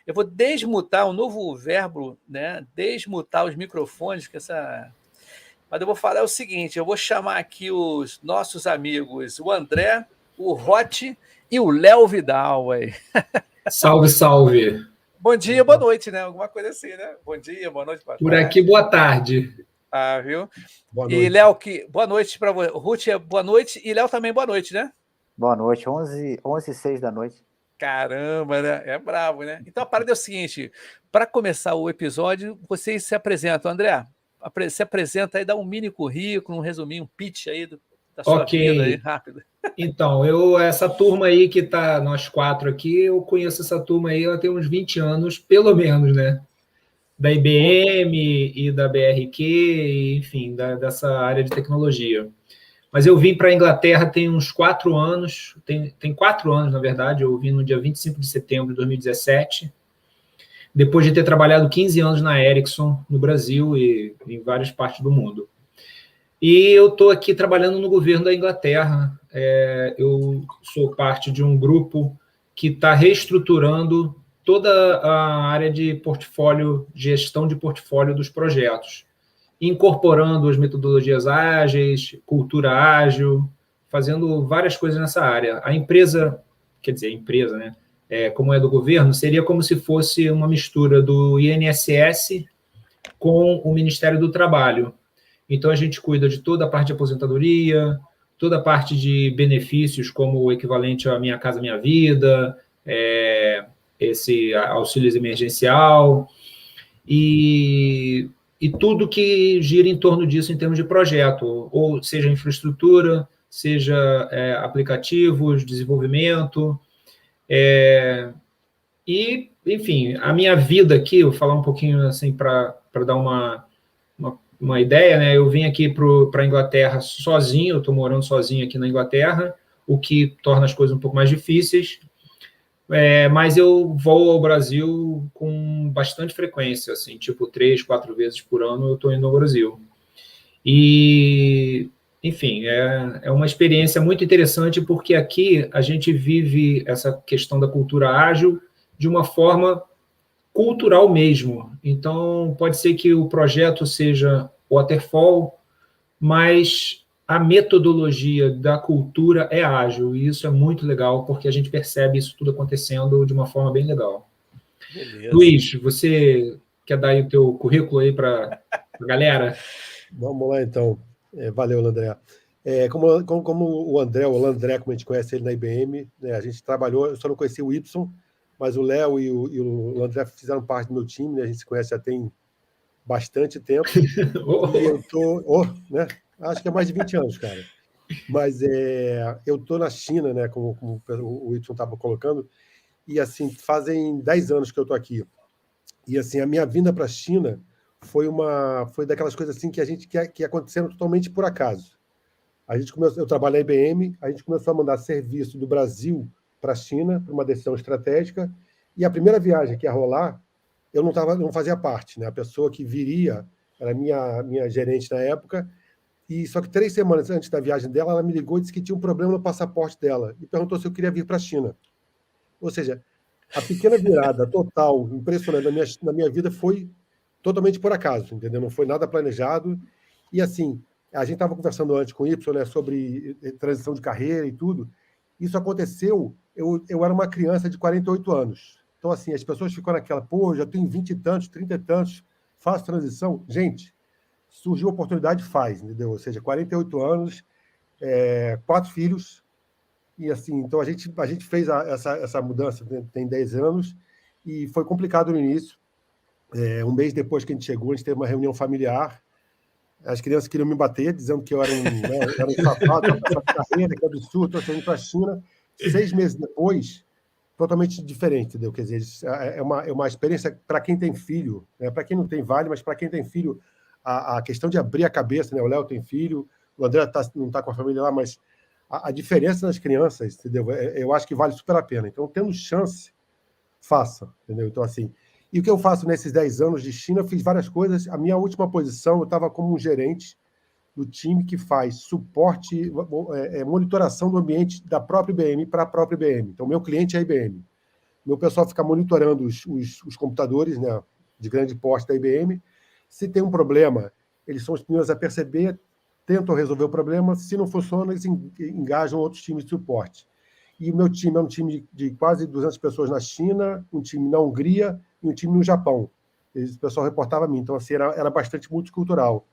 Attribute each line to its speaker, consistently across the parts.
Speaker 1: Eu vou desmutar um novo verbo, né? Desmutar os microfones, que essa. Mas eu vou falar o seguinte: eu vou chamar aqui os nossos amigos, o André, o Rotti e o Léo Vidal. Aí.
Speaker 2: Salve, salve.
Speaker 1: Bom dia, boa noite, né? Alguma coisa assim, né? Bom dia, boa noite, boa tarde.
Speaker 2: Por aqui, boa tarde.
Speaker 1: Ah, viu?
Speaker 3: Boa noite.
Speaker 1: E Léo, boa noite para você. Ruth, boa noite. E Léo também, boa noite, né?
Speaker 4: Boa noite, 11h06 da noite.
Speaker 1: Caramba, né? É bravo, né? Então a parada é o seguinte: para começar o episódio, vocês se apresentam. André, se apresenta aí, dá um mini currículo, um resuminho, um pitch aí da sua vida aí, rápido.
Speaker 2: Então, essa turma aí que tá, nós quatro aqui, eu conheço essa turma aí, ela tem uns 20 anos, pelo menos, né? Da IBM e da BRQ, enfim, dessa área de tecnologia. Mas eu vim para a Inglaterra tem uns 4 anos, tem 4 anos, na verdade, eu vim no dia 25 de setembro de 2017, depois de ter trabalhado 15 anos na Ericsson, no Brasil e em várias partes do mundo. E eu estou aqui trabalhando no governo da Inglaterra. Eu sou parte de um grupo que está reestruturando toda a área de portfólio, gestão de portfólio dos projetos, incorporando as metodologias ágeis, cultura ágil, fazendo várias coisas nessa área. A empresa, né? Como é do governo, seria como se fosse uma mistura do INSS com o Ministério do Trabalho. Então, a gente cuida de toda a parte de aposentadoria, toda a parte de benefícios, como o equivalente a Minha Casa Minha Vida, esse auxílio emergencial, e tudo que gira em torno disso em termos de projeto, ou seja infraestrutura, seja aplicativos, desenvolvimento, e, enfim, a minha vida aqui, eu vou falar um pouquinho assim para dar uma ideia, né? Eu vim aqui para a Inglaterra sozinho, eu estou morando sozinho aqui na Inglaterra, o que torna as coisas um pouco mais difíceis, mas eu vou ao Brasil com bastante frequência, assim, tipo 3, 4 vezes por ano eu estou indo ao Brasil. E, enfim, é uma experiência muito interessante, porque aqui a gente vive essa questão da cultura ágil de uma forma cultural mesmo. Então, pode ser que o projeto seja waterfall, mas a metodologia da cultura é ágil, e isso é muito legal, porque a gente percebe isso tudo acontecendo de uma forma bem legal. Beleza. Luiz, você quer dar aí o teu currículo aí para a galera?
Speaker 3: Vamos lá, então. Valeu, André. Como o André, como a gente conhece ele na IBM, né, a gente trabalhou, eu só não conheci o Y, mas o Léo e o André fizeram parte do meu time, né, a gente se conhece já tem bastante tempo. E eu estou, né, acho que é mais de 20 anos, cara. Mas eu estou na China, né, como o Y estava colocando, e assim, fazem 10 anos que eu estou aqui. E assim, a minha vinda para a China foi daquelas coisas assim que aconteceram totalmente por acaso. Eu trabalho na IBM, a gente começou a mandar serviço do Brasil para a China, por uma decisão estratégica, e a primeira viagem que ia rolar, eu não fazia parte, né? A pessoa que viria era minha gerente na época, e só que 3 semanas antes da viagem dela, ela me ligou e disse que tinha um problema no passaporte dela, e perguntou se eu queria vir para a China. Ou seja, a pequena virada total, impressionante na minha vida foi totalmente por acaso, entendeu? Não foi nada planejado. E assim, a gente estava conversando antes com o Y, né, sobre transição de carreira e tudo. Isso aconteceu, eu era uma criança de 48 anos. Então, assim, as pessoas ficam naquela, pô, já tenho 20 e tantos, 30 e tantos, faço transição. Gente, surgiu a oportunidade, faz, entendeu? Ou seja, 48 anos, 4 filhos, e assim, então a gente fez essa mudança, tem 10 anos, e foi complicado no início. Um mês depois que a gente chegou, a gente teve uma reunião familiar, as crianças queriam me bater, dizendo que eu era um safado, uma pessoa de carreira, que absurdo, estou indo para a China. 6 meses depois, totalmente diferente, entendeu? Quer dizer, é uma experiência para quem tem filho, né? Para quem não tem vale, mas para quem tem filho, a questão de abrir a cabeça, né? O Léo tem filho, o André não está com a família lá, mas a diferença nas crianças, entendeu? Eu acho que vale super a pena. Então, tendo chance, faça, entendeu? Então, assim, e o que eu faço nesses 10 anos de China, eu fiz várias coisas. A minha última posição, eu estava como um gerente do time que faz suporte, monitoração do ambiente da própria IBM para a própria IBM. Então, meu cliente é a IBM. Meu pessoal fica monitorando os computadores, né, de grande porte da IBM. Se tem um problema, eles são os primeiros a perceber, tentam resolver o problema. Se não funciona, eles engajam outros times de suporte. E o meu time é um time de quase 200 pessoas na China, um time na Hungria e um time no Japão. O pessoal reportava a mim, então assim, era bastante multicultural.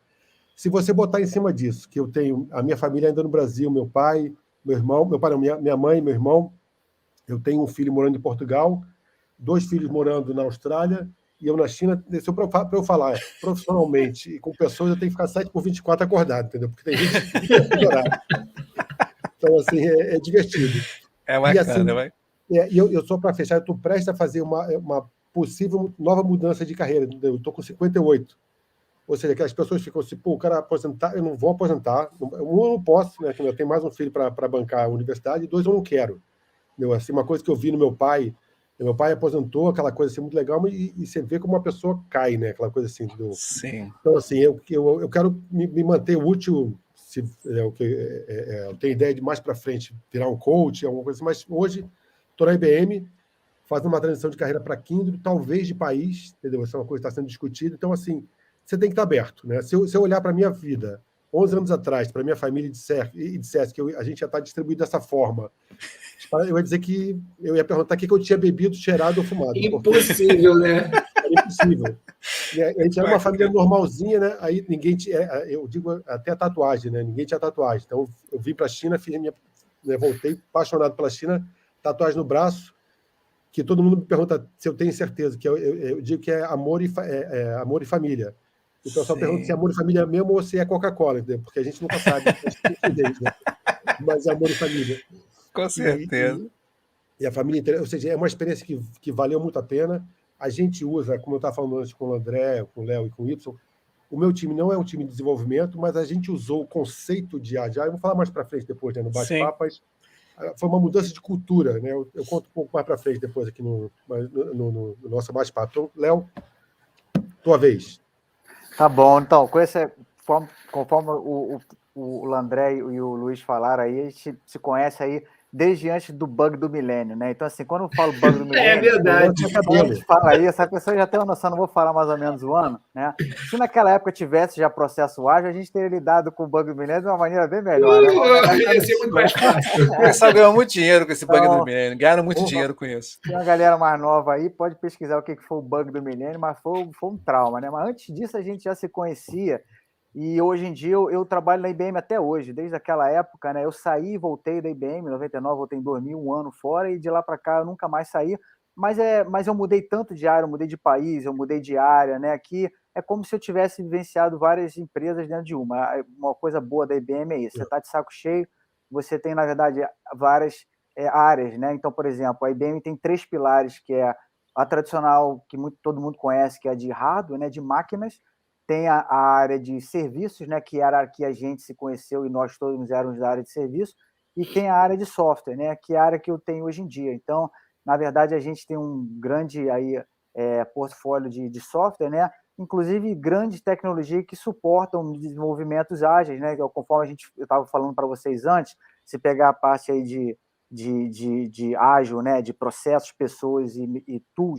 Speaker 3: Se você botar em cima disso, que eu tenho a minha família ainda no Brasil, meu pai, meu irmão, minha mãe, meu irmão, eu tenho um filho morando em Portugal, 2 filhos morando na Austrália, e eu na China, para eu falar profissionalmente e com pessoas, eu tenho que ficar 7x24 acordado, entendeu? Porque tem gente que horário. Então, assim, é divertido.
Speaker 1: É bacana,
Speaker 3: e assim,
Speaker 1: vai.
Speaker 3: E eu só para fechar, eu estou prestes a fazer uma possível nova mudança de carreira. Eu estou com 58. Ou seja, aquelas pessoas ficam assim, pô, o cara aposentar, eu não vou aposentar. Um, eu não posso, né? Eu tenho mais um filho para bancar a universidade, e 2 eu não quero. Entendeu? Assim, uma coisa que eu vi no meu pai aposentou, aquela coisa assim muito legal, e você vê como uma pessoa cai, né? Aquela coisa assim.
Speaker 1: Sim.
Speaker 3: Então, assim, eu quero me manter útil. Eu tenho ideia de mais para frente virar um coach, alguma coisa assim, mas hoje estou na IBM, fazendo uma transição de carreira para Kindle, talvez de país, entendeu? Essa é uma coisa que está sendo discutida. Então, assim, você tem que estar aberto, né? Se eu olhar para a minha vida, 11 anos atrás, para a minha família, e dissesse que a gente já está distribuído dessa forma, eu ia dizer que eu ia perguntar o que eu tinha bebido, cheirado ou fumado.
Speaker 2: Impossível, né?
Speaker 3: Era impossível. A gente era uma família normalzinha, né? Aí ninguém tinha, eu digo até a tatuagem, né? Ninguém tinha tatuagem. Então eu vim para a China, voltei apaixonado pela China, tatuagem no braço, que todo mundo me pergunta se eu tenho certeza, que eu digo que é amor e família. E o pessoal pergunta se é amor e família mesmo ou se é Coca-Cola, entendeu? Porque a gente nunca sabe, né? Mas é amor e família.
Speaker 1: Com certeza.
Speaker 3: E a família inteira, ou seja, é uma experiência que valeu muito a pena. A gente usa, como eu estava falando antes com o André, com o Léo e com o Y, o meu time não é um time de desenvolvimento, mas a gente usou o conceito de Agile, eu vou falar mais para frente depois, né, no bate-papo, mas foi uma mudança de cultura, né? Eu conto um pouco mais para frente depois aqui no nosso bate-papo. Então, Léo, tua vez.
Speaker 4: Tá bom, então, conforme o André e o Luiz falaram aí, a gente se conhece aí desde antes do bug do milênio, né? Então, assim, quando eu falo bug do milênio...
Speaker 2: É verdade.
Speaker 4: Quando a gente fala isso, a pessoa já tem uma noção, não vou falar mais ou menos o ano, né? Se naquela época tivesse já processo ágil, a gente teria lidado com o bug do milênio de uma maneira bem melhor, né?
Speaker 2: Ia ser muito mais fácil.
Speaker 1: O pessoal ganhou muito dinheiro com esse bug do milênio, ganharam muito dinheiro com isso.
Speaker 4: Tem uma galera mais nova aí, pode pesquisar o que foi o bug do milênio, mas foi um trauma, né? Mas antes disso a gente já se conhecia, e hoje em dia eu trabalho na IBM até hoje, desde aquela época, né? Eu saí e voltei da IBM, em 99, voltei em 2000, um ano fora, e de lá para cá eu nunca mais saí, mas eu mudei tanto de área, eu mudei de país, eu mudei de área, né? Que é como se eu tivesse vivenciado várias empresas dentro de uma. Uma coisa boa da IBM é isso, você está de saco cheio, você tem, na verdade, várias áreas, né? Então, por exemplo, a IBM tem 3 pilares, que é a tradicional, que todo mundo conhece, que é a de hardware, né? De máquinas, tem a área de serviços, né, que era a que a gente se conheceu e nós todos éramos da área de serviço, e tem a área de software, né, que é a área que eu tenho hoje em dia. Então, na verdade, a gente tem um grande aí, portfólio de software, né, inclusive grandes tecnologias que suportam desenvolvimentos ágeis, né, conforme eu estava falando para vocês antes, se pegar a parte aí de ágil, né, de processos, pessoas e tools,